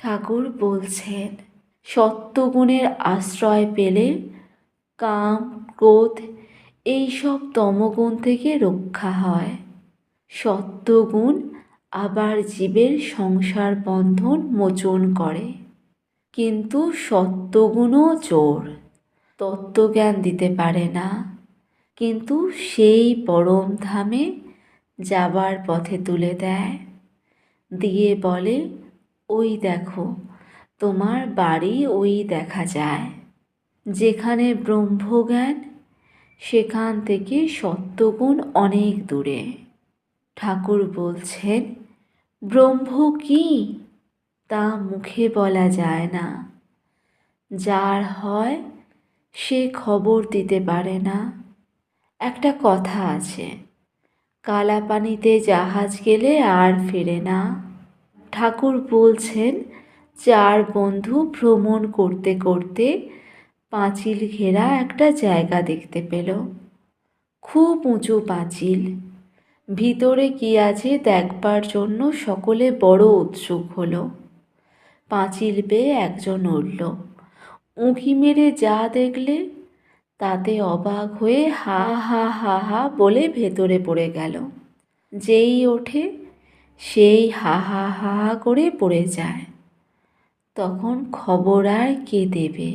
ঠাকুর বলছেন, সত্যগুণের আশ্রয় পেলে কাম, ক্রোধ এইসব তমগুণ থেকে রক্ষা হয়। সত্যগুণ আবার জীবের সংসার বন্ধন মোচন করে। কিন্তু সত্যগুণও চোর, তত্ত্বজ্ঞান দিতে পারে না, কিন্তু সেই পরম ধামে যাবার পথে তুলে দেয়। দিয়ে বলে, ওই দেখো, তোমার বাড়ি ওই দেখা যায়। যেখানে ব্রহ্মজ্ঞান, সেখান থেকে সত্যগুণ অনেক দূরে। ঠাকুর বলছেন, ব্রহ্ম কি তা মুখে বলা যায় না। যার হয় সে খবর দিতে পারে না। একটা কথা আছে, কালাপানিতে জাহাজ গেলে আর ফেরে না। ঠাকুর বলছেন, 4 বন্ধু ভ্রমণ করতে করতে পাঁচিল ঘেরা একটা জায়গা দেখতে পেল। খুব উঁচু পাঁচিল। ভিতরে কি আছে দেখবার জন্য সকলে বড় উৎসুক হলো। পাঁচিল বেয়ে একজন উঠল। উঁকি মেরে যা দেখলে তাতে অবাক হয়ে হা হা হা হা বলে ভেতরে পড়ে গেল। যেই ওঠে সেই হা হা হা হা করে পড়ে যায়। তখন খবর আর কে দেবে?